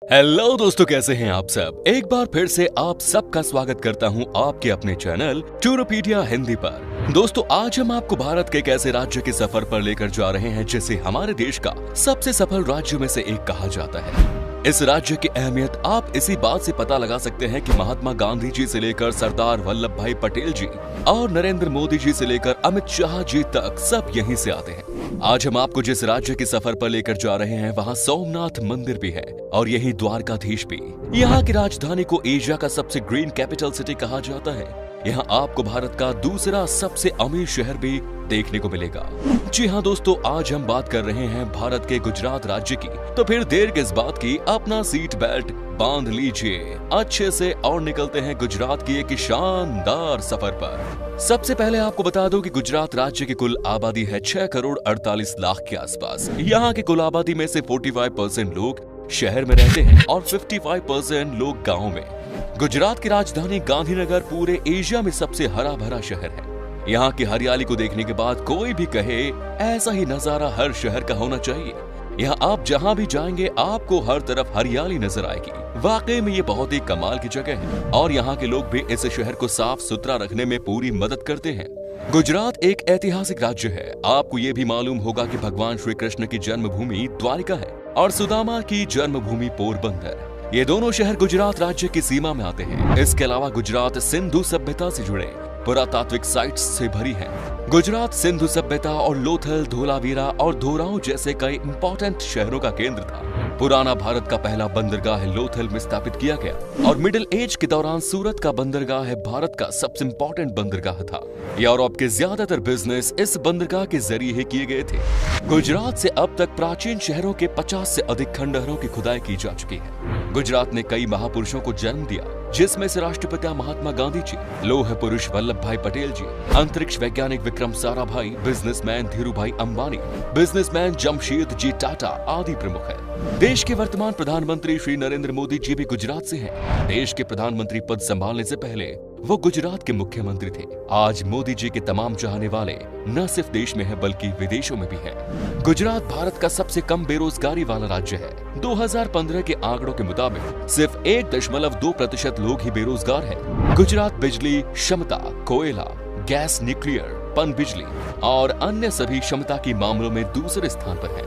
Hello दोस्तों, कैसे हैं आप सब। एक बार फिर से आप सबका स्वागत करता हूं आपके अपने चैनल टूरोपीडिया हिंदी पर। दोस्तों, आज हम आपको भारत के एक ऐसे राज्य के सफर पर लेकर जा रहे हैं जिसे हमारे देश का सबसे सफल राज्य में से एक कहा जाता है। इस राज्य की अहमियत आप इसी बात से पता लगा सकते हैं कि महात्मा गांधी जी से लेकर सरदार वल्लभ भाई पटेल जी और नरेंद्र मोदी जी से लेकर अमित शाह जी तक सब यहीं से आते हैं। आज हम आपको जिस राज्य के सफर पर लेकर जा रहे हैं वहाँ सोमनाथ मंदिर भी है और यही द्वारकाधीश भी। यहाँ की राजधानी को एशिया का सबसे ग्रीन कैपिटल सिटी कहा जाता है। यहाँ आपको भारत का दूसरा सबसे अमीर शहर भी देखने को मिलेगा। जी हाँ दोस्तों, आज हम बात कर रहे हैं भारत के गुजरात राज्य की। तो फिर देर किस बात की, अपना सीट बेल्ट बांध लीजिए अच्छे से और निकलते हैं गुजरात की एक शानदार सफर पर। सबसे पहले आपको बता दूं कि गुजरात राज्य की कुल आबादी है 6 करोड़ 48 लाख के आसपास। यहाँ की कुल आबादी में से 45% लोग शहर में रहते हैं और 55% लोग गाँव में। गुजरात की राजधानी गांधीनगर पूरे एशिया में सबसे हरा भरा शहर है। यहाँ की हरियाली को देखने के बाद कोई भी कहे ऐसा ही नजारा हर शहर का होना चाहिए। यहाँ आप जहाँ भी जाएंगे आपको हर तरफ हरियाली नजर आएगी। वाकई में ये बहुत ही कमाल की जगह है और यहाँ के लोग भी इस शहर को साफ सुथरा रखने में पूरी मदद करते हैं। गुजरात एक ऐतिहासिक राज्य है। आपको ये भी मालूम होगा कि भगवान श्री कृष्ण की जन्मभूमि द्वारिका है और सुदामा की जन्मभूमि पोरबंदर। ये दोनों शहर गुजरात राज्य की सीमा में आते हैं। इसके अलावा गुजरात सिंधु सभ्यता से जुड़े पुरातात्विक साइट्स से भरी है। गुजरात सिंधु सभ्यता और लोथल, धोलावीरा और धोराऊ जैसे कई इंपॉर्टेंट शहरों का केंद्र था। पुराना भारत का पहला बंदरगाह लोथल में स्थापित किया गया और मिडिल एज के दौरान सूरत का बंदरगाह भारत का सबसे इंपॉर्टेंट बंदरगाह था। यूरोप के ज्यादातर बिजनेस इस बंदरगाह के जरिए ही किए गए थे। गुजरात से अब तक प्राचीन शहरों के 50 से अधिक खंडहरों की खुदाई की जा चुकी है। गुजरात ने कई महापुरुषों को जन्म दिया, जिसमें से राष्ट्रपिता महात्मा गांधी जी, लौह पुरुष वल्लभ भाई पटेल जी, अंतरिक्ष वैज्ञानिक विक्रम साराभाई, बिजनेसमैन धीरूभाई अंबानी, बिजनेसमैन जमशेद जी टाटा आदि प्रमुख है। देश के वर्तमान प्रधानमंत्री श्री नरेंद्र मोदी जी भी गुजरात से हैं। देश के प्रधानमंत्री पद संभालने से पहले वो गुजरात के मुख्यमंत्री थे। आज मोदी जी के तमाम चाहने वाले न सिर्फ देश में है बल्कि विदेशों में भी है। गुजरात भारत का सबसे कम बेरोजगारी वाला राज्य है। 2015 के आंकड़ों के मुताबिक सिर्फ 1.2% लोग ही बेरोजगार हैं। गुजरात बिजली क्षमता, कोयला, गैस, न्यूक्लियर, पन बिजली और अन्य सभी क्षमता के मामलों में दूसरे स्थान पर है।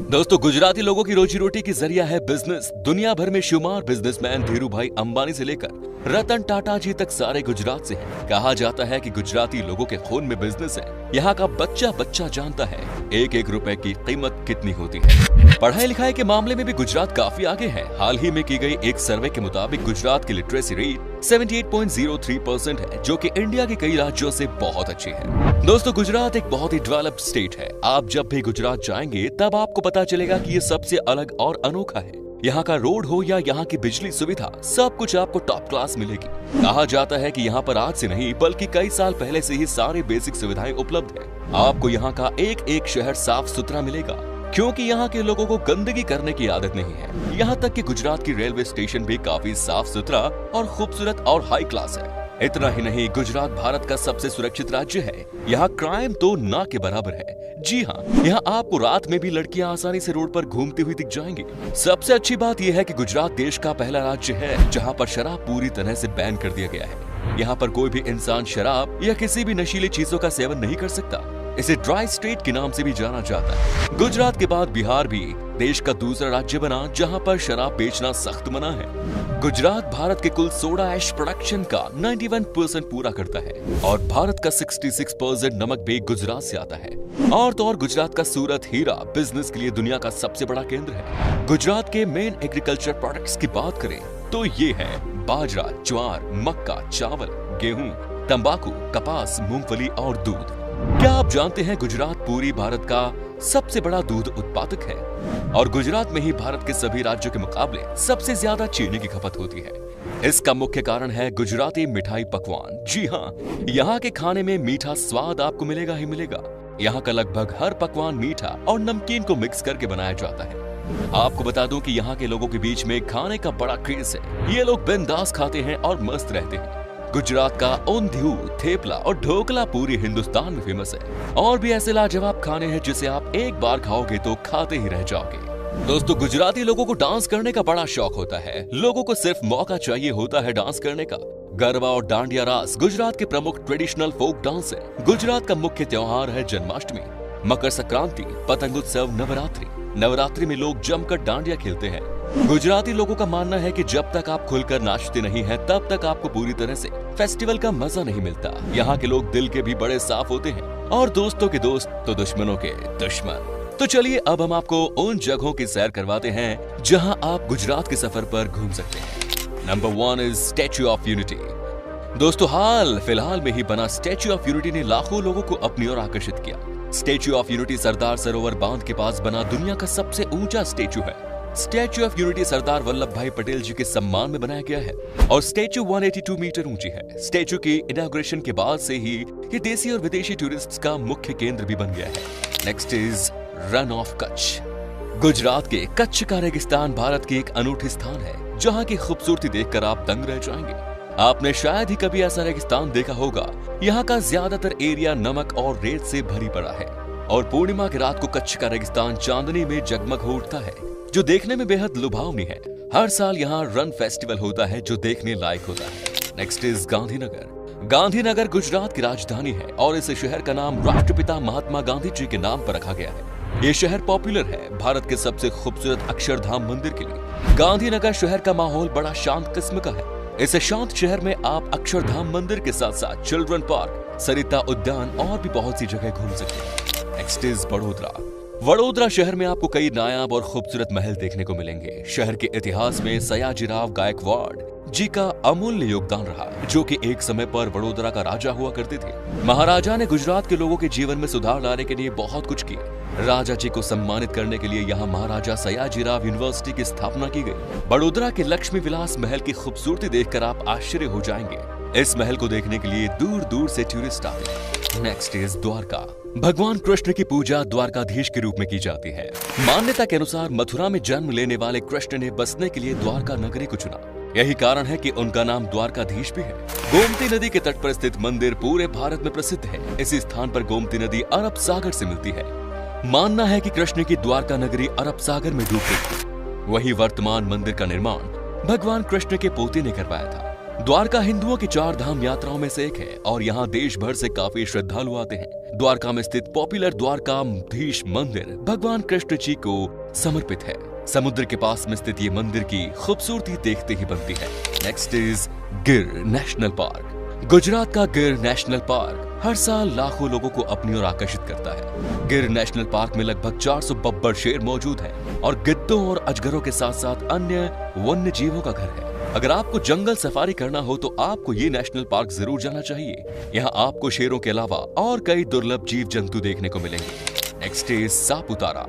दोस्तों, गुजराती लोगों की रोजी रोटी की जरिया है बिजनेस। दुनिया भर में शुमार बिजनेसमैन धीरूभाई अंबानी से लेकर रतन टाटा जी तक सारे गुजरात से हैं। कहा जाता है कि गुजराती लोगों के खून में बिजनेस है। यहाँ का बच्चा बच्चा जानता है एक एक रुपए की कीमत कितनी होती है। पढ़ाई लिखाई के मामले में भी गुजरात काफी आगे है। हाल ही में की गई एक सर्वे के मुताबिक गुजरात की लिटरेसी रेट 78.03% है, जो कि इंडिया के कई राज्यों से बहुत अच्छी है। दोस्तों, गुजरात एक बहुत ही डेवलप्ड स्टेट है। आप जब भी गुजरात जाएंगे तब आपको पता चलेगा कि ये सबसे अलग और अनोखा है। यहाँ का रोड हो या यहाँ की बिजली सुविधा, सब कुछ आपको टॉप क्लास मिलेगी। कहा जाता है कि यहाँ पर आज से नहीं बल्कि कई साल पहले से ही सारे बेसिक सुविधाएं उपलब्ध है। आपको यहाँ का एक एक शहर साफ सुथरा मिलेगा, क्योंकि यहाँ के लोगों को गंदगी करने की आदत नहीं है। यहाँ तक कि गुजरात की रेलवे स्टेशन भी काफी साफ सुथरा और खूबसूरत और हाई क्लास है। इतना ही नहीं, गुजरात भारत का सबसे सुरक्षित राज्य है। यहाँ क्राइम तो ना के बराबर है। जी हाँ, यहाँ आपको रात में भी लड़कियाँ आसानी से रोड पर घूमती हुई दिख जाएंगी। सबसे अच्छी बात यह है कि गुजरात देश का पहला राज्य है जहाँ पर शराब पूरी तरह से बैन कर दिया गया है। यहाँ पर कोई भी इंसान शराब या किसी भी नशीली चीजों का सेवन नहीं कर सकता। इसे ड्राई स्टेट के नाम से भी जाना जाता है। गुजरात के बाद बिहार भी देश का दूसरा राज्य बना जहां पर शराब बेचना सख्त मना है। गुजरात भारत के कुल सोडा ऐश प्रोडक्शन का 91% पूरा करता है और भारत का 66% नमक भी गुजरात से आता है। और तो और गुजरात का सूरत हीरा बिजनेस के लिए दुनिया का सबसे बड़ा केंद्र है। गुजरात के मेन एग्रीकल्चर प्रोडक्ट्स की बात करें तो ये है बाजरा, ज्वार, मक्का, चावल, गेहूं, तंबाकू, कपास, मूंगफली और दूध। क्या आप जानते हैं गुजरात पूरी भारत का सबसे बड़ा दूध उत्पादक है और गुजरात में ही भारत के सभी राज्यों के मुकाबले सबसे ज्यादा चीनी की खपत होती है। इसका मुख्य कारण है गुजराती मिठाई पकवान। जी हाँ, यहाँ के खाने में मीठा स्वाद आपको मिलेगा ही मिलेगा। यहाँ का लगभग हर पकवान मीठा और नमकीन को मिक्स करके बनाया जाता है। आपको बता दूं कि यहाँ के लोगों के बीच में खाने का बड़ा क्रेज है। ये लोग बिंदास खाते हैं और मस्त रहते हैं। गुजरात का ऊंधियू, थेपला और ढोकला पूरे हिंदुस्तान में फेमस है। और भी ऐसे लाजवाब खाने हैं जिसे आप एक बार खाओगे तो खाते ही रह जाओगे। दोस्तों गुजराती लोगों को डांस करने का बड़ा शौक होता है। लोगों को सिर्फ मौका चाहिए होता है डांस करने का। गरबा और डांडिया रास गुजरात के प्रमुख ट्रेडिशनल फोक डांस है। गुजरात का मुख्य त्योहार है जन्माष्टमी, मकर संक्रांति, पतंग उत्सव, नवरात्रि। नवरात्रि में लोग जमकर डांडिया खेलते हैं। गुजराती लोगों का मानना है कि जब तक आप खुलकर नाचते नहीं हैं, तब तक आपको पूरी तरह से फेस्टिवल का मजा नहीं मिलता। यहाँ के लोग दिल के भी बड़े साफ होते हैं और दोस्तों के दोस्त तो दुश्मनों के दुश्मन। तो चलिए अब हम आपको उन जगहों की सैर करवाते हैं जहां आप गुजरात के सफर पर घूम सकते हैं। Number 1 is statue of unity. दोस्तों हाल फिलहाल में ही बना स्टैच्यू ऑफ यूनिटी ने लाखों लोगों को अपनी ओर आकर्षित किया। Statue of unity Sardar Sarovar बांध के पास बना दुनिया का सबसे ऊंचा स्टैच्यू है। Statue of unity Sardar Vallabh भाई पटेल जी के सम्मान में बनाया गया है और स्टैच्यू 182 मीटर ऊंची है। स्टैच्यू की इनॉग्रेशन के बाद से ही ये देसी और विदेशी टूरिस्ट्स का मुख्य केंद्र भी बन गया है। Next is run of Kutch. Gujarat के कच्छ का रेगिस्तान भारत की एक अनूठी स्थान है जहां की खूबसूरती देखकर आप दंग रह जाएंगे। आपने शायद ही कभी ऐसा रेगिस्तान देखा होगा। यहाँ का ज्यादातर एरिया नमक और रेत से भरी पड़ा है और पूर्णिमा की रात को कच्छ का रेगिस्तान चांदनी में जगमग हो उठता है, जो देखने में बेहद लुभावनी है। हर साल यहाँ रन फेस्टिवल होता है जो देखने लायक होता है। Next is Gandhinagar. गांधीनगर गुजरात की राजधानी है और इस शहर का नाम राष्ट्रपिता महात्मा गांधी जी के नाम पर रखा गया है। ये शहर पॉपुलर है भारत के सबसे खूबसूरत अक्षरधाम मंदिर के लिए। गांधीनगर शहर का माहौल बड़ा शांत किस्म का है। इस शांत शहर में आप अक्षरधाम मंदिर के साथ साथ चिल्ड्रन पार्क, सरिता उद्यान और भी बहुत सी जगह घूम सकते हैं। Next is Vadodara. वडोदरा शहर में आपको कई नायाब और खूबसूरत महल देखने को मिलेंगे। शहर के इतिहास में सयाजीराव गायकवाड़ जी का अमूल्य योगदान रहा, जो कि एक समय पर वडोदरा का राजा हुआ करते थे। महाराजा ने गुजरात के लोगों के जीवन में सुधार लाने के लिए बहुत कुछ किया। राजा जी को सम्मानित करने के लिए यहाँ महाराजा सयाजीराव यूनिवर्सिटी की स्थापना की गई। वडोदरा के लक्ष्मी विलास महल की खूबसूरती देखकर आप आश्चर्य हो जाएंगे। इस महल को देखने के लिए दूर दूर से टूरिस्ट आते हैं। Next is Dwarka. भगवान कृष्ण की पूजा द्वारकाधीश के रूप में की जाती है। मान्यता के अनुसार मथुरा में जन्म लेने वाले कृष्ण ने बसने के लिए द्वारका नगरी को चुना। यही कारण है कि उनका नाम द्वारकाधीश भी है। गोमती नदी के तट पर स्थित मंदिर पूरे भारत में प्रसिद्ध है। इसी स्थान पर गोमती नदी अरब सागर से मिलती है। मानना है कि कृष्ण की द्वारका नगरी अरब सागर में डूब गई थी। वही वर्तमान मंदिर का निर्माण भगवान कृष्ण के पोते ने करवाया था। द्वारका हिंदुओं की 4 धाम यात्राओं में से एक है और यहाँ देश भर से काफी श्रद्धालु आते हैं। द्वारका में स्थित पॉपुलर द्वारकाधीश मंदिर भगवान कृष्ण जी को समर्पित है। समुद्र के पास में स्थित ये मंदिर की खूबसूरती देखते ही बनती है। नेक्स्ट इज गिर नेशनल पार्क। गुजरात का गिर नेशनल पार्क हर साल लाखों लोगों को अपनी ओर आकर्षित करता है। गिर नेशनल पार्क में लगभग 400 बब्बर शेर मौजूद हैं और गिद्धों और अजगरों के साथ साथ अन्य वन्य जीवों का घर है। अगर आपको जंगल सफारी करना हो तो आपको ये नेशनल पार्क जरूर जाना चाहिए। यहाँ आपको शेरों के अलावा और कई दुर्लभ जीव जंतु देखने को मिलेंगे। Next is Saputara.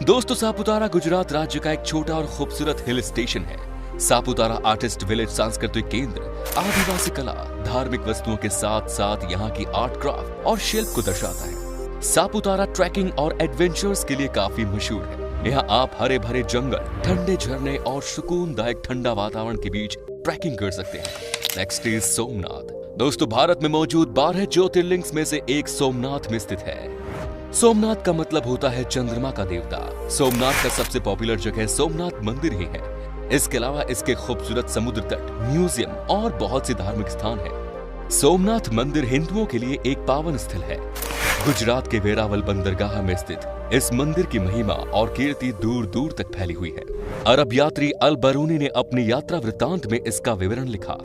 दोस्तों सापुतारा गुजरात राज्य का एक छोटा और खूबसूरत हिल स्टेशन है। सापुतारा आर्टिस्ट विलेज सांस्कृतिक केंद्र आदिवासी कला, धार्मिक वस्तुओं के साथ साथ यहाँ की आर्ट क्राफ्ट और शिल्प को दर्शाता है। सापुतारा ट्रैकिंग और एडवेंचर्स के लिए काफी मशहूर है। यहाँ आप हरे भरे जंगल, ठंडे झरने और सुकूनदायक ठंडा वातावरण के बीच ट्रैकिंग कर सकते हैं। Next is Somnath. दोस्तों भारत में मौजूद 12 ज्योतिर्लिंग में से एक सोमनाथ में स्थित है। सोमनाथ का मतलब होता है चंद्रमा का देवता। सोमनाथ का सबसे पॉपुलर जगह सोमनाथ मंदिर ही है। इसके अलावा इसके खूबसूरत समुद्र तट, म्यूजियम और बहुत से धार्मिक स्थान है। सोमनाथ मंदिर हिंदुओं के लिए एक पावन स्थल है। गुजरात के वेरावल बंदरगाह में स्थित इस मंदिर की महिमा और कीर्ति दूर दूर तक फैली हुई है। अरब यात्री अल बरूनी ने अपनी यात्रा वृत्तांत में इसका विवरण लिखा,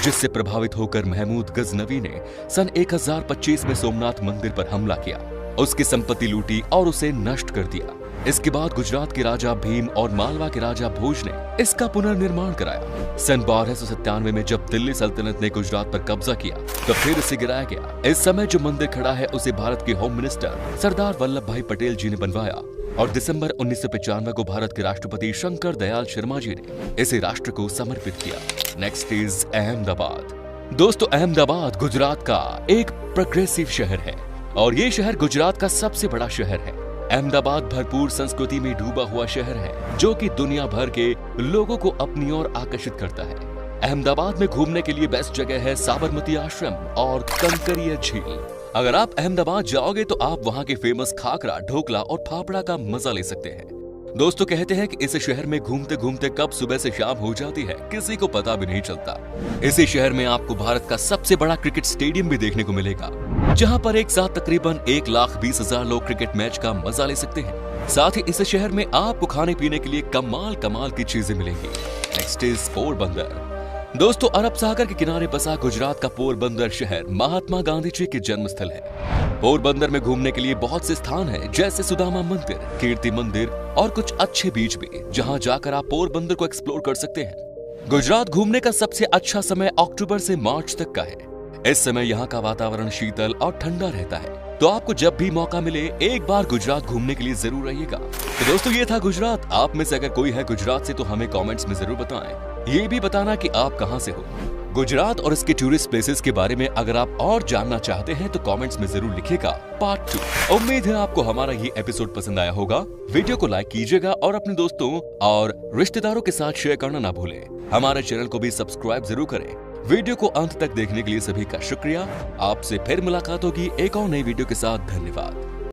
जिससे प्रभावित होकर महमूद गजनवी ने सन 1025 में सोमनाथ मंदिर पर हमला किया, उसकी संपत्ति लूटी और उसे नष्ट कर दिया। इसके बाद गुजरात के राजा भीम और मालवा के राजा भोज ने इसका पुनर्निर्माण कराया। सन 1297 में जब दिल्ली सल्तनत ने गुजरात पर कब्जा किया तो फिर इसे गिराया गया। इस समय जो मंदिर खड़ा है उसे भारत के होम मिनिस्टर सरदार वल्लभ भाई पटेल जी ने बनवाया और दिसंबर 1995 को भारत के राष्ट्रपति शंकर दयाल शर्मा जी ने इसे राष्ट्र को समर्पित किया। Next is Ahmedabad. दोस्तों अहमदाबाद गुजरात का एक प्रोग्रेसिव शहर है और ये शहर गुजरात का सबसे बड़ा शहर है। अहमदाबाद भरपूर संस्कृति में डूबा हुआ शहर है जो कि दुनिया भर के लोगों को अपनी ओर आकर्षित करता है। अहमदाबाद में घूमने के लिए बेस्ट जगह है साबरमती आश्रम और कंकरिया झील। अगर आप अहमदाबाद जाओगे तो आप वहाँ के फेमस खाकरा, ढोकला और फाफड़ा का मजा ले सकते हैं। दोस्तों कहते हैं कि इस शहर में घूमते घूमते कब सुबह से शाम हो जाती है किसी को पता भी नहीं चलता। इसी शहर में आपको भारत का सबसे बड़ा क्रिकेट स्टेडियम भी देखने को मिलेगा, जहां पर एक साथ तकरीबन 1,20,000 लोग क्रिकेट मैच का मजा ले सकते हैं। साथ ही इस शहर में आपको खाने पीने के लिए कमाल कमाल की चीजें मिलेंगी। Next is Porbandar. दोस्तों अरब सागर के किनारे बसा गुजरात का पोरबंदर शहर महात्मा गांधी जी के जन्म स्थल है। पोरबंदर में घूमने के लिए बहुत से स्थान हैं, जैसे सुदामा मंदिर, कीर्ति मंदिर और कुछ अच्छे बीच भी, जहां जाकर आप पोरबंदर को एक्सप्लोर कर सकते हैं। गुजरात घूमने का सबसे अच्छा समय अक्टूबर से मार्च तक का है। इस समय यहाँ का वातावरण शीतल और ठंडा रहता है, तो आपको जब भी मौका मिले एक बार गुजरात घूमने के लिए जरूर आइएगा। तो दोस्तों ये था गुजरात। आप में से अगर कोई है गुजरात से तो हमें कमेंट्स में जरूर बताएं। ये भी बताना कि आप कहां से हो। गुजरात और इसके टूरिस्ट प्लेसेस के बारे में अगर आप और जानना चाहते हैं तो कमेंट्स में जरूर लिखिएगा पार्ट 2। उम्मीद है आपको हमारा ये एपिसोड पसंद आया होगा। वीडियो को लाइक कीजिएगा और अपने दोस्तों और रिश्तेदारों के साथ शेयर करना ना भूलें। हमारे चैनल को भी सब्सक्राइब जरूर करें। वीडियो को अंत तक देखने के लिए सभी का शुक्रिया। आपसे फिर मुलाकात होगी एक और नई वीडियो के साथ। धन्यवाद।